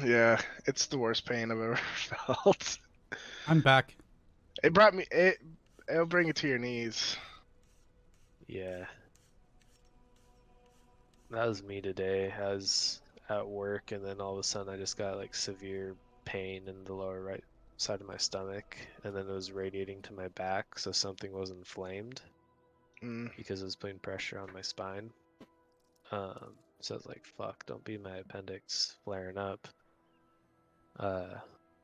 Yeah, it's the worst pain I've ever felt. I'm back. It brought me. It'll bring it to your knees. Yeah. That was me today. I was at work and then all of a sudden I just got like severe pain in the lower right side of my stomach and then it was radiating to my back, so something was inflamed because it was putting pressure on my spine. So I was like, fuck, don't be my appendix flaring up.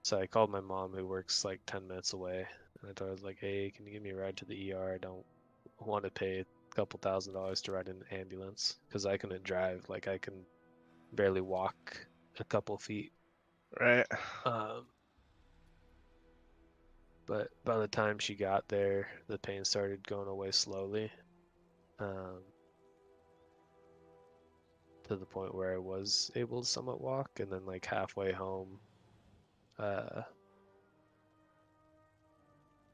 So I called my mom who works like 10 minutes away and I told her, I was like, hey, can you give me a ride to the ER? I don't want to pay a couple $1,000s to ride in an ambulance because I couldn't drive. Like I can barely walk a couple feet. Right. But by the time she got there, the pain started going away slowly. To the point where I was able to somewhat walk, and then like halfway home, I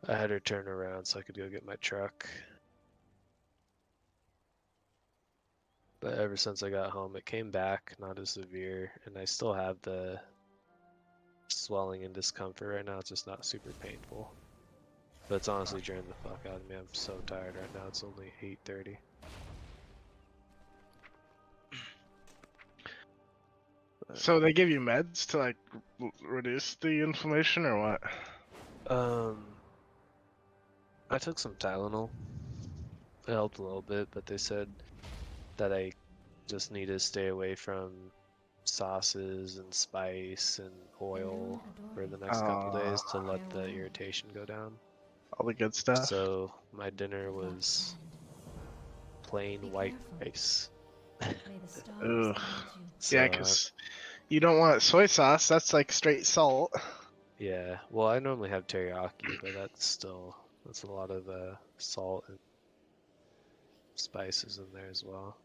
had her turn around so I could go get my truck. But ever since I got home, it came back, not as severe, and I still have the swelling and discomfort right now. It's just not super painful. But it's honestly draining the fuck out of me. I'm so tired right now. It's only 8:30. So they give you meds to like reduce the inflammation, or what? I took some Tylenol. It helped a little bit, but they said that I just need to stay away from sauces and spice and oil for the next couple days to let the irritation go down. All the good stuff. So my dinner was plain white rice. Ugh. So, Yeah, because you don't want soy sauce. That's like straight salt. yeah, well, I normally have teriyaki, but that's a lot of salt and spices in there as well.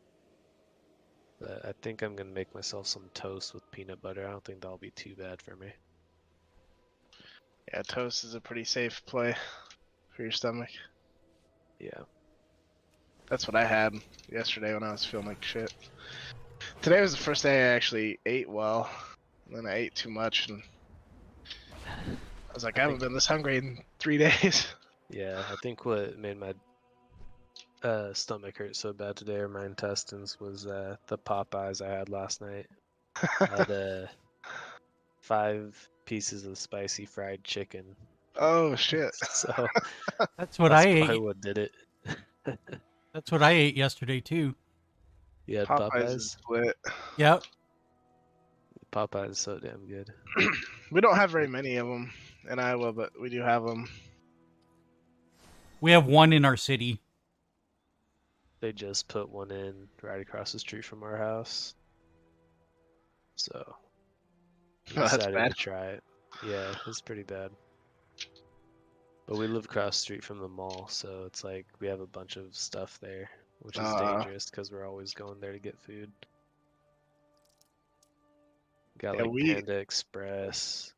But I think I'm gonna make myself some toast with peanut butter. I don't think that'll be too bad for me. Yeah, toast is a pretty safe play for your stomach. Yeah. That's what I had yesterday when I was feeling like shit. Today was the first day I actually ate well. And then I ate too much, and I was like, I haven't been this hungry in 3 days. Yeah, I think what made my stomach hurt so bad today, or my intestines, was the Popeyes I had last night. I had 5 pieces of spicy fried chicken. Oh shit! So That's what I probably ate. what did it. That's what I ate yesterday too. You had Popeyes is lit. Yep. Popeyes is so damn good. We don't have very many of them in Iowa, but we do have them. We have one in our city. They just put one in right across the street from our house. So we decided to try it. Yeah, it's pretty bad. But we live across the street from the mall, so it's like we have a bunch of stuff there, which is dangerous because we're always going there to get food. Got like Panda Express,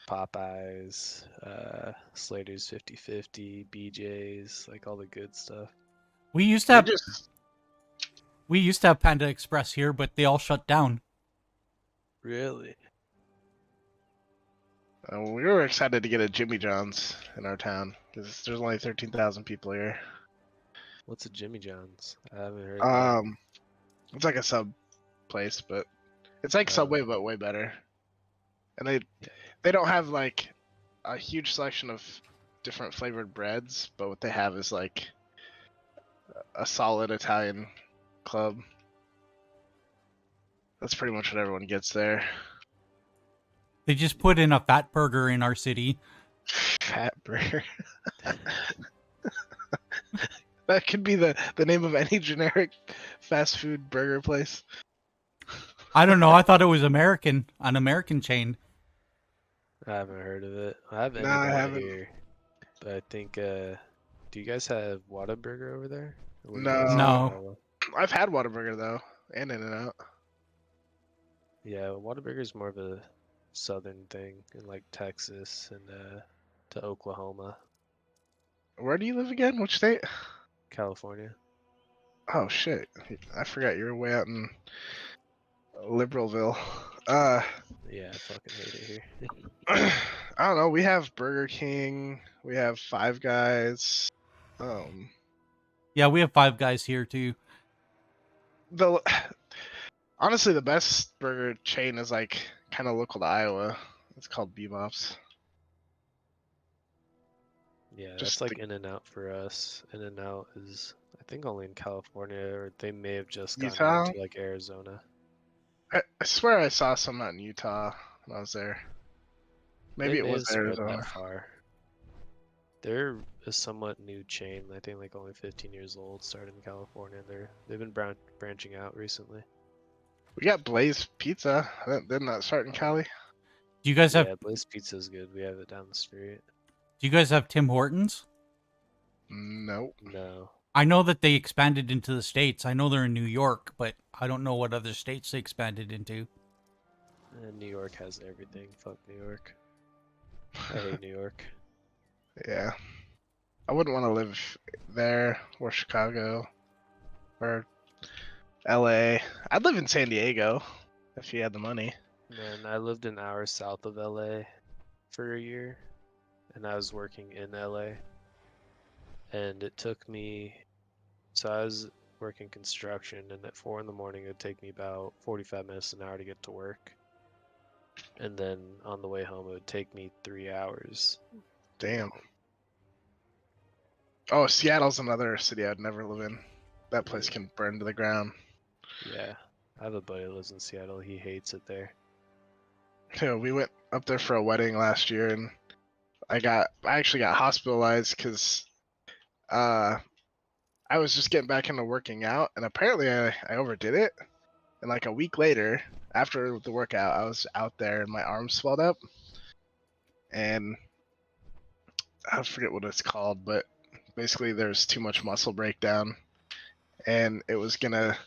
Popeyes, Slater's 50/50, BJ's, like all the good stuff. We used to have Panda Express here, but they all shut down. Really? We were excited to get a Jimmy John's in our town because there's only 13,000 people here. What's a Jimmy John's? I haven't heard of that. It's like a sub place, but it's like Subway but way better. And they don't have like a huge selection of different flavored breads, but what they have is like a solid Italian club. That's pretty much what everyone gets there. They just put in a fat burger in our city. Fat burger. That could be the name of any generic fast food burger place. I don't know. I thought it was an American chain. I haven't heard of it. I haven't here. But I think, do you guys have Whataburger over there? No. I've had Whataburger though, and In-N-Out. Yeah, Whataburger is more of a southern thing in like Texas and to Oklahoma. Where do you live again? Which state? California. Oh shit! I forgot you were way out in Liberalville. Yeah, I fucking hate it here. I don't know. We have Burger King. We have Five Guys. Yeah, we have Five Guys here too. The honestly, the best burger chain is like kind of local to Iowa. It's called Bebop's. Yeah, Just that's like In-N-Out for us. In-N-Out is, I think, only in California, or they may have just gotten Utah. into like Arizona. I swear I saw some out in Utah when I was there. Maybe They it may was have spread Arizona. that far. They're a somewhat new chain. I think like only 15 years old. Started in California. They've been branching out recently. We got Blaze Pizza. Didn't that start in Cali? Do you guys have Yeah, Blaze Pizza's good. We have it down the street. Tim Hortons? Nope. No. I know that they expanded into the states. I know they're in New York, but I don't know what other states they expanded into. And New York has everything. Fuck New York. I hate New York. Yeah. I wouldn't want to live there or Chicago or LA. I'd live in San Diego if you had the money. Man, I lived an hour south of LA for a year, and I was working in LA. And it took me, so I was working construction, and at 4 in the morning, it would take me about 45 minutes, an hour to get to work. And then on the way home, it would take me 3 hours. to get Damn. home. Oh, Seattle's another city I'd never live in. That place Yeah. can burn to the ground. Yeah, I have a buddy that lives in Seattle. He hates it there. Yeah, we went up there for a wedding last year, and I actually got hospitalized because I was just getting back into working out, and apparently I overdid it. And like a week later, after the workout, I was out there and my arm swelled up, and I forget what it's called, but basically there's too much muscle breakdown, and it was gonna.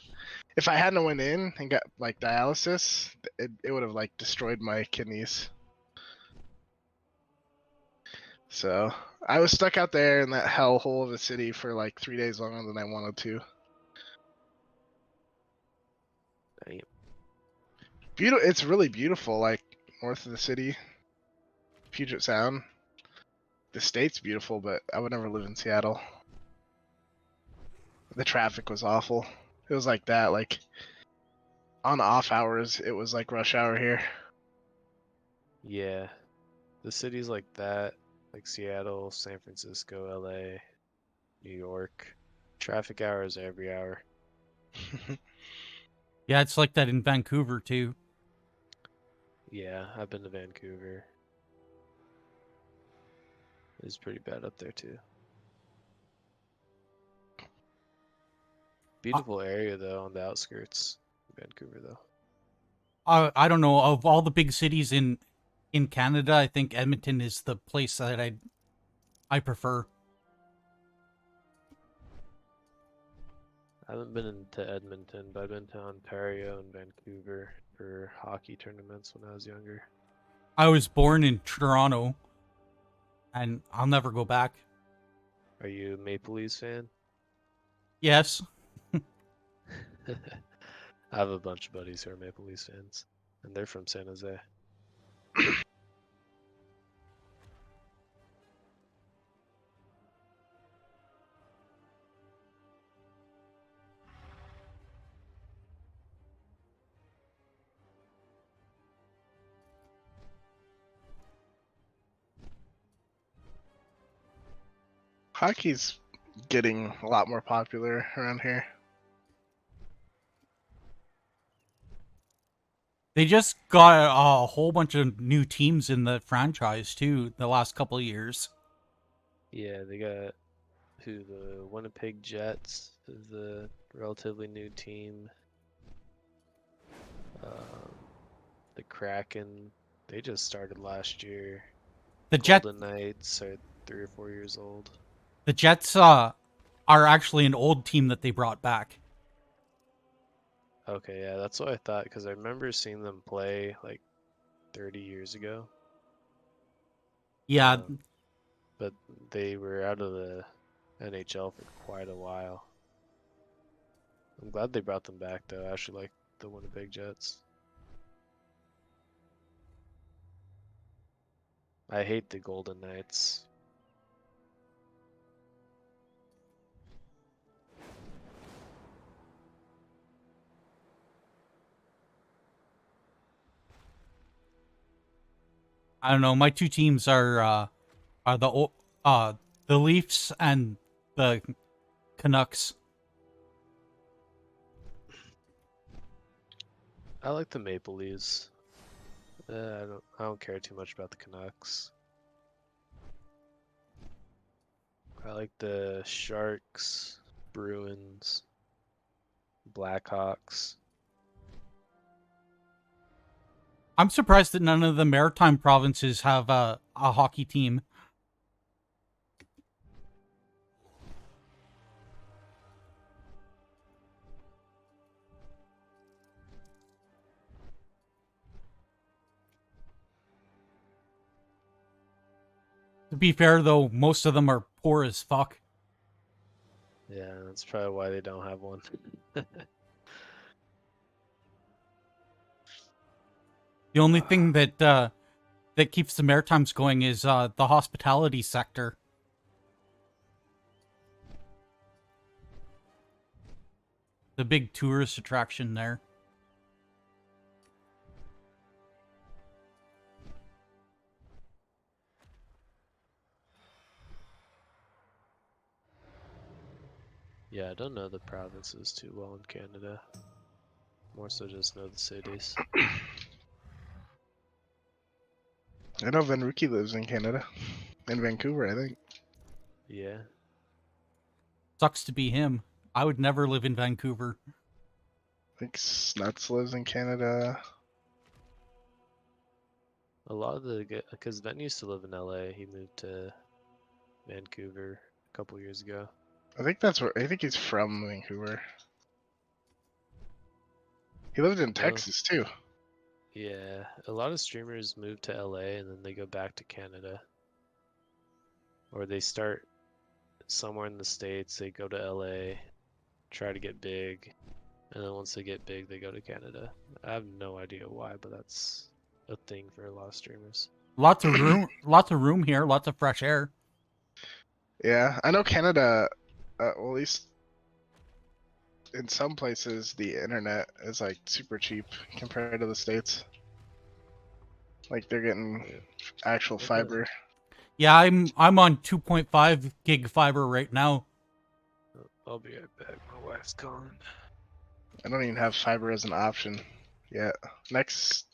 If I hadn't went in and got like dialysis, it would have like destroyed my kidneys. So I was stuck out there in that hellhole of a city for like 3 days longer than I wanted to. Damn. Beautiful. It's really beautiful, like north of the city, Puget Sound. The state's beautiful, but I would never live in Seattle. The traffic was awful. It was like that, like on off hours, it was like rush hour here. Yeah, the cities like that, like Seattle, San Francisco, LA, New York, traffic hours every hour. Yeah, it's like that in Vancouver too. Yeah, I've been to Vancouver. It's pretty bad up there too. Beautiful area though on the outskirts of Vancouver though. I don't know, of all the big cities in Canada, I think Edmonton is the place that I prefer. I haven't been into Edmonton, but I've been to Ontario and Vancouver for hockey tournaments when I was younger. I was born in Toronto, and I'll never go back. Are you a Maple Leafs fan? Yes. I have a bunch of buddies who are Maple Leafs fans, and they're from San Jose. Hockey's getting a lot more popular around here. They just got a whole bunch of new teams in the franchise too the last couple of years. Yeah, they got the Winnipeg Jets is a relatively new team. The Kraken, they just started last year. The Jet Golden Knights are 3 or 4 years old. the Jets are actually an old team that they brought back. Okay, yeah, that's what I thought because I remember seeing them play like 30 years ago. Yeah, But they were out of the NHL for quite a while. I'm glad they brought them back though. I actually like the Winnipeg Jets. I hate the Golden Knights. I don't know. My two teams are the Leafs and the Canucks. I like the Maple Leafs. I don't care too much about the Canucks. I like the Sharks, Bruins, Blackhawks. I'm surprised that none of the maritime provinces have a hockey team. To be fair, though, most of them are poor as fuck. Yeah, that's probably why they don't have one. The only thing that keeps the Maritimes going is the hospitality sector. The big tourist attraction there. Yeah, I don't know the provinces too well in Canada. More so just know the cities. I know Venruki lives in Canada. In Vancouver, I think. Yeah. Sucks to be him. I would never live in Vancouver. I think Snuts lives in Canada. A lot of because Ven used to live in LA. He moved to Vancouver a couple years ago. I think he's from Vancouver. He lived in Texas too. Yeah, a lot of streamers move to LA and then they go back to Canada. Or they start somewhere in the States, they go to LA, try to get big, and then once they get big, they go to Canada. I have no idea why, but that's a thing for a lot of streamers. Lots of room here, lots of fresh air. Yeah, I know Canada, well, at least in some places, the internet is like super cheap compared to the States. Like they're getting actual fiber. Yeah, I'm on 2.5 gig fiber right now. I'll be right back. My wife's calling. I don't even have fiber as an option yet. Next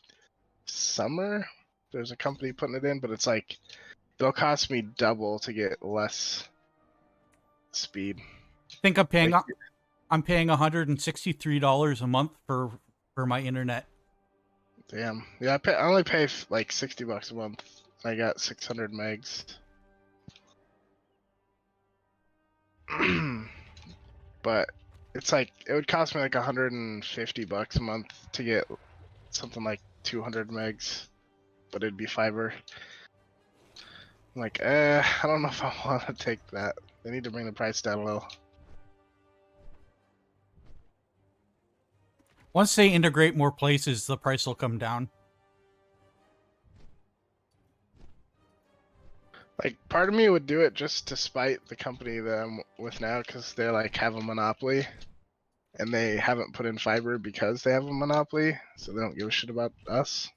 summer, there's a company putting it in, but it's like it'll cost me double to get less speed. I think I'm paying Like, $163 a month for my internet. damn. Yeah, I only pay like $60 a month. I got 600 megs. But it's like it would cost me like $150 a month to get something like 200 megs, but it'd be fiber. I'm like, I don't know if I want to take that. They need to bring the price down a little. Once they integrate more places, the price will come down. Like, part of me would do it just to spite the company that I'm with now, because they like have a monopoly, and they haven't put in fiber because they have a monopoly, so they don't give a shit about us.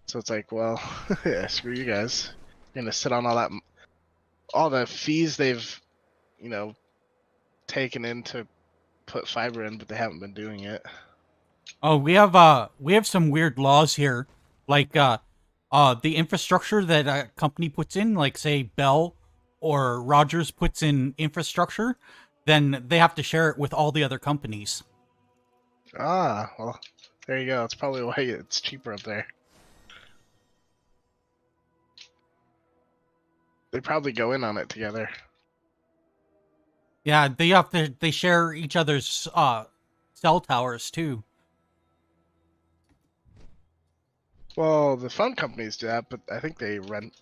So it's like, well, yeah, screw you guys. You're gonna sit on all the fees they've, taken in to put fiber in, but they haven't been doing it. Oh, we have some weird laws here, like the infrastructure that a company puts in, like say Bell or Rogers puts in infrastructure, then they have to share it with all the other companies. Ah, well, there you go. That's probably why it's cheaper up there. They probably go in on it together. Yeah, they share each other's cell towers too. Well, the phone companies do that, but I think they rent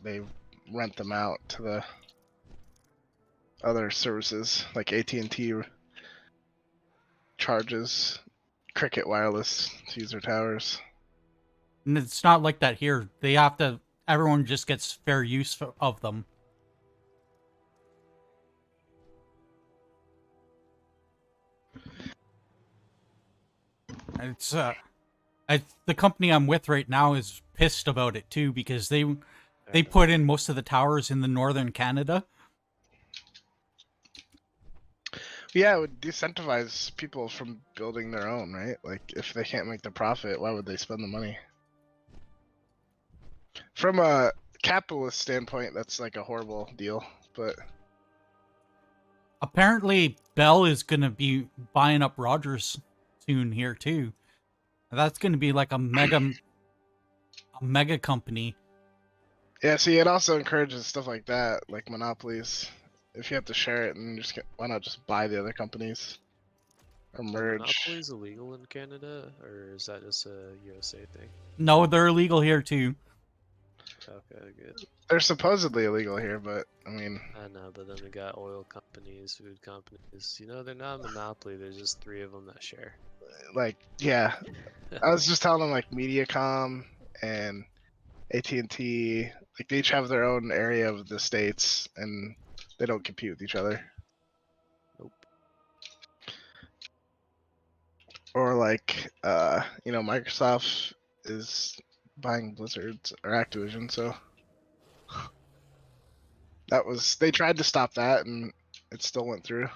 them out to the other services, like AT&T charges Cricket Wireless to use their towers. And it's not like that here. They have to everyone just gets fair use of them. And the company I'm with right now is pissed about it too because they put in most of the towers in the northern Canada. Yeah, it would disincentivize people from building their own, right? Like, if they can't make the profit, why would they spend the money? From a capitalist standpoint, that's like a horrible deal, but... Apparently, Bell is going to be buying up Rogers soon here too. That's going to be like a mega company. Yeah, see, it also encourages stuff like that, like monopolies. If you have to share it, and why not just buy the other companies or merge? Monopoly's illegal in Canada, or is that just a USA thing? No, they're illegal here too. Okay, good. They're supposedly illegal here, but I mean, I know, but then we got oil companies, food companies. You know, they're not a monopoly. There's just 3 of them that share. like, yeah. I was just telling them like MediaCom and AT&T, like they each have their own area of the states, and they don't compete with each other. Nope. Or like, Microsoft is buying Blizzard or Activision, so they tried to stop that, and it still went through.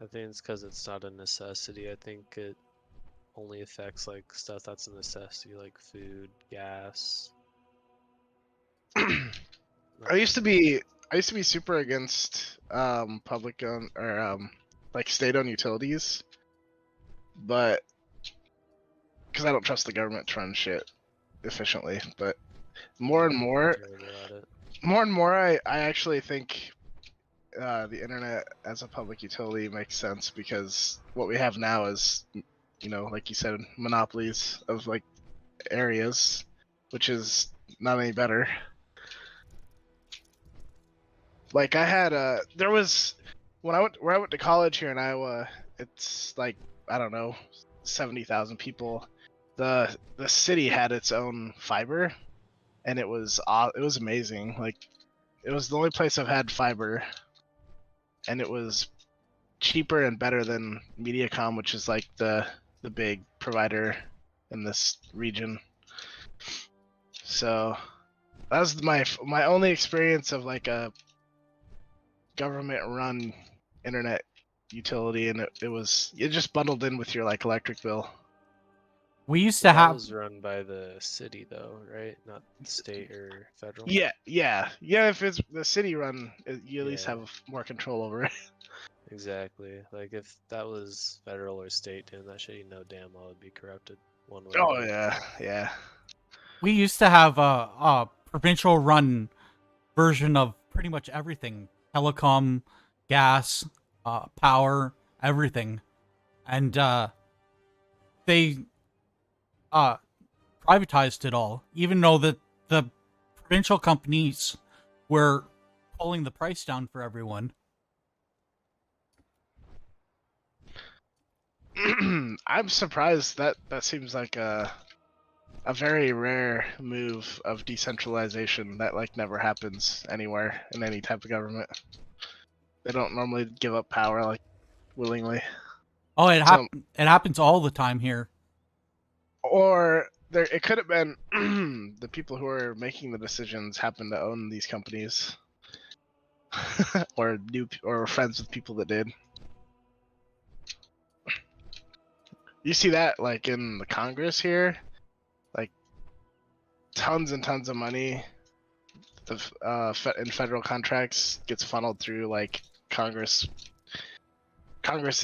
I think it's because it's not a necessity. I think it only affects like stuff that's a necessity, like food, gas. I used to be super against public owned or like state-owned utilities, but because I don't trust the government to run shit efficiently. But more and more, I actually think the internet as a public utility makes sense, because what we have now is, like you said, monopolies of like areas, which is not any better. Like I had there was when I went to college here in Iowa, it's like, I don't know, 70,000 people. The city had its own fiber, and it was amazing. Like, it was the only place I've had fiber, and it was cheaper and better than MediaCom, which is like the big provider in this region. So that was my only experience of like a government run internet utility, and it just bundled in with your like electric bill. We used to have. That was run by the city though, right? Not state or federal. Yeah. If it's the city run, you at least have more control over it. Exactly. Like if that was federal or state doing that shit, you know damn well it'd be corrupted one way. Oh yeah. We used to have a provincial run version of pretty much everything: telecom, gas, power, everything, and they privatized it all, even though the provincial companies were pulling the price down for everyone. I'm surprised that seems like a very rare move of decentralization that like never happens anywhere in any type of government. They don't normally give up power like willingly. Oh, it happens all the time here. Or it could have been the people who are making the decisions happen to own these companies, or friends with people that did. You see that like in the Congress here, like tons and tons of money in federal contracts gets funneled through like Congress's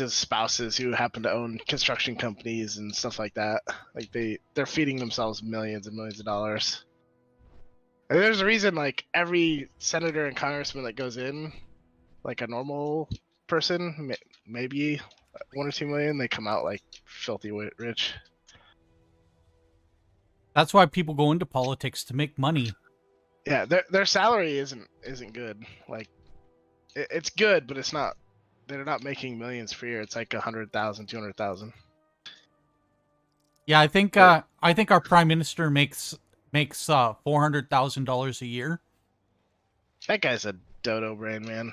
spouses who happen to own construction companies and stuff like that. Like they're feeding themselves millions and millions of dollars. And there's a reason like every senator and congressman that goes in, like a normal person, maybe 1 or 2 million, they come out like filthy rich. That's why people go into politics, to make money. Yeah, their salary isn't good. Like it's good, but it's not. They're not making millions per year. It's like 100,000, 200,000. Yeah, I think our prime minister makes makes $400,000 a year. That guy's a dodo brain, man.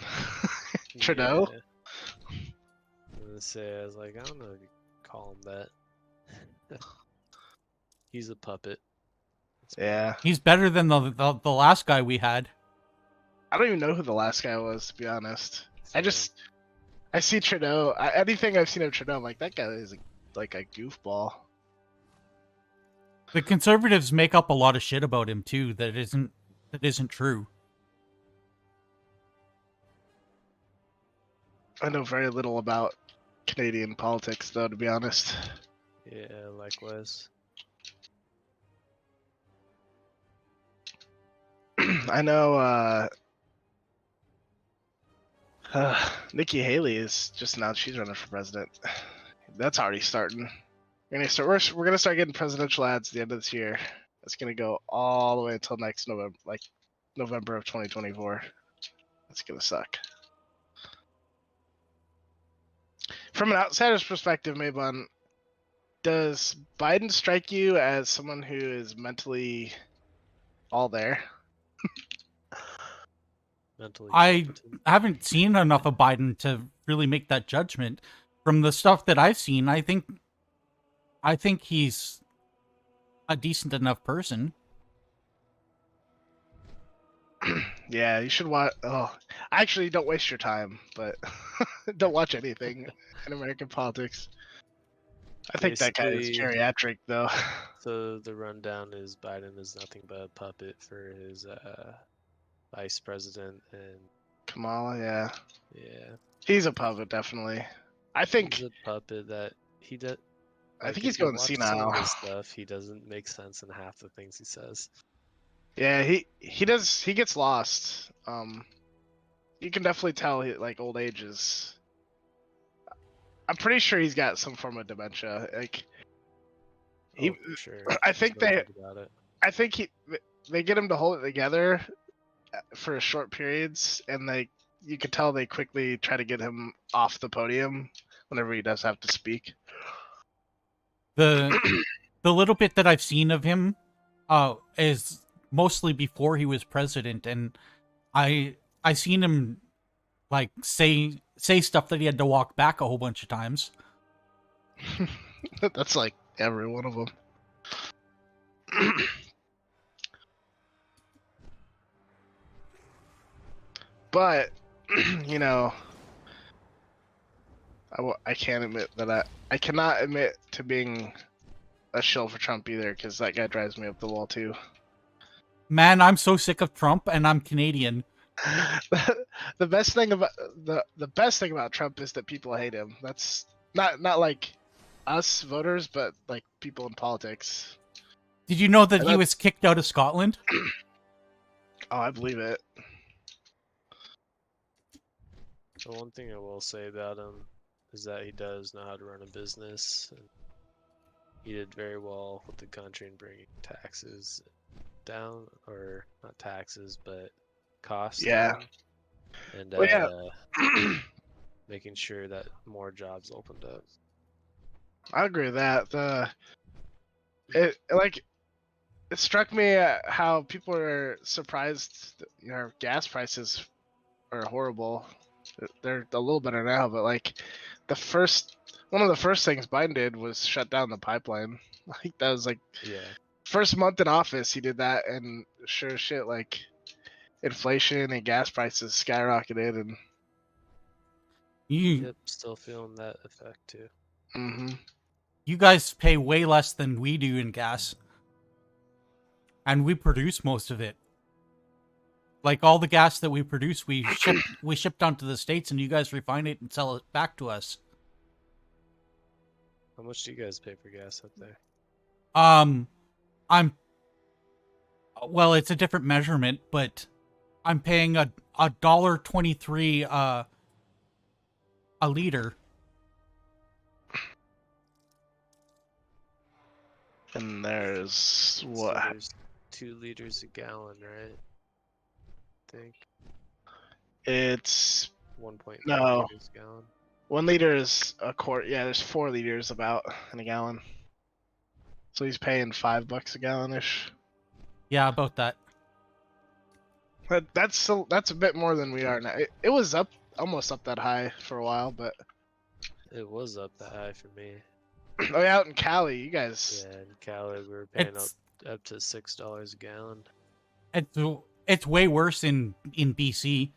Trudeau? Yeah. I was gonna say, I was like, I don't know if you call him that. He's a puppet. Yeah. He's better than the last guy we had. I don't even know who the last guy was, to be honest. Same. I see Trudeau. Anything I've seen of Trudeau, I'm like, that guy is like a goofball. The conservatives make up a lot of shit about him too that isn't true. I know very little about Canadian politics, though, to be honest. Yeah, likewise. I know Nikki Haley is just announced she's running for president. That's already starting. We're gonna start getting presidential ads at the end of this year. It's gonna go all the way until next November, like November of 2024. That's gonna suck. From an outsider's perspective, Maybon, does Biden strike you as someone who is mentally all there? Mentally I competent. haven't seen enough of Biden to really make that judgment. From the stuff that I've seen, I think he's a decent enough person. Yeah, you should watch. Oh, actually, don't waste your time, but don't watch anything in American politics. I think that guy is Basically, geriatric, though. So the rundown is Biden is nothing but a puppet for his vice president, and Kamala, yeah, yeah, he's a puppet, definitely. I think he's a puppet that he does. I think Like, he's if you going watch some senile. of his stuff, he doesn't make sense in half the things he says. Yeah, he does. He gets lost. You can definitely tell like old age is. I'm pretty sure he's got some form of dementia. Like he, Oh, for sure. I There's think no they, doubt about it. I think they get him to hold it together for short periods, and you could tell they quickly try to get him off the podium whenever he does have to speak. The little bit that I've seen of him is mostly before he was president, and I seen him like say stuff that he had to walk back a whole bunch of times. That's like every one of them. But you know, I can't admit that I cannot admit to being a shill for Trump either, because that guy drives me up the wall too. Man, I'm so sick of Trump, and I'm Canadian. The best thing about the best thing about Trump is that people hate him. That's not like us voters, but like people in politics. Did you know that And he was kicked out of Scotland? Oh, I believe it. The one thing I will say about him is that he does know how to run a business. And he did very well with the country in bringing taxes down, or not taxes, but costs Yeah. down. And Well, yeah. making sure that more jobs opened up. I agree with that. It struck me how people are surprised. You know, gas prices are horrible. They're a little better now, but like one of the first things Biden did was shut down the pipeline. Like that was like first month in office he did that, and sure as shit, like inflation and gas prices skyrocketed, and You still feeling that effect too. mm-hmm. You guys pay way less than we do in gas, and we produce most of it. Like all the gas that we produce, we ship down to the States, and you guys refine it and sell it back to us. How much do you guys pay for gas up there? Well, it's a different measurement, but I'm paying a $1.23 a liter. And there's what? So there's 2 liters a gallon, right? I think. It's 1.3 no. liters a gallon. 1 liter is a quart. Yeah, there's 4 liters about in a gallon. So he's paying $5 a gallon ish. Yeah, about that. But that's a bit more than we are now. It was up almost up that high for a while, but It was up that high for me. oh yeah, out in Cali, you guys. Yeah, in Cali we were paying It's up to $6 a gallon. it's way worse in BC.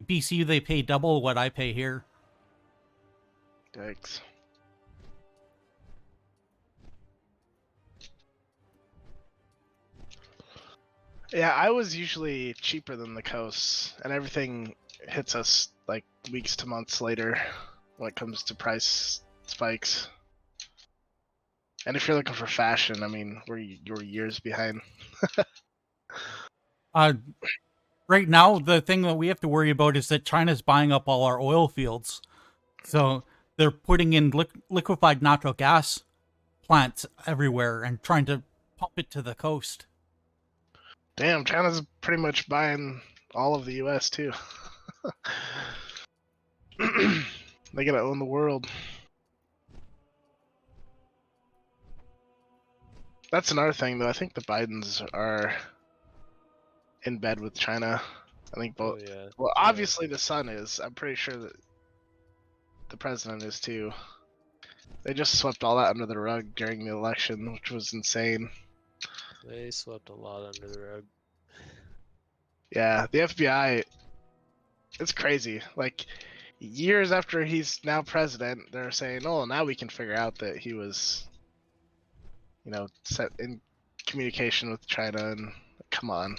BC they pay double what I pay here. Yikes. Yeah, I was usually cheaper than the coast, and everything hits us like weeks to months later when it comes to price spikes. And if you're looking for fashion, I mean, you're years behind. Right now, the thing that we have to worry about is that China's buying up all our oil fields. So they're putting in liquefied natural gas plants everywhere and trying to pump it to the coast. Damn, China's pretty much buying all of the U.S. too. They gotta own the world. That's another thing, though. I think the Bidens are in bed with China. I think both. Oh yeah. Well, Yeah. obviously the son is. I'm pretty sure that the president is too. They just swept all that under the rug during the election, which was insane. They swept a lot under the rug. Yeah, the FBI. It's crazy. Like years after he's now president, they're saying, "Oh, now we can figure out that he was, set in communication with China." And come on,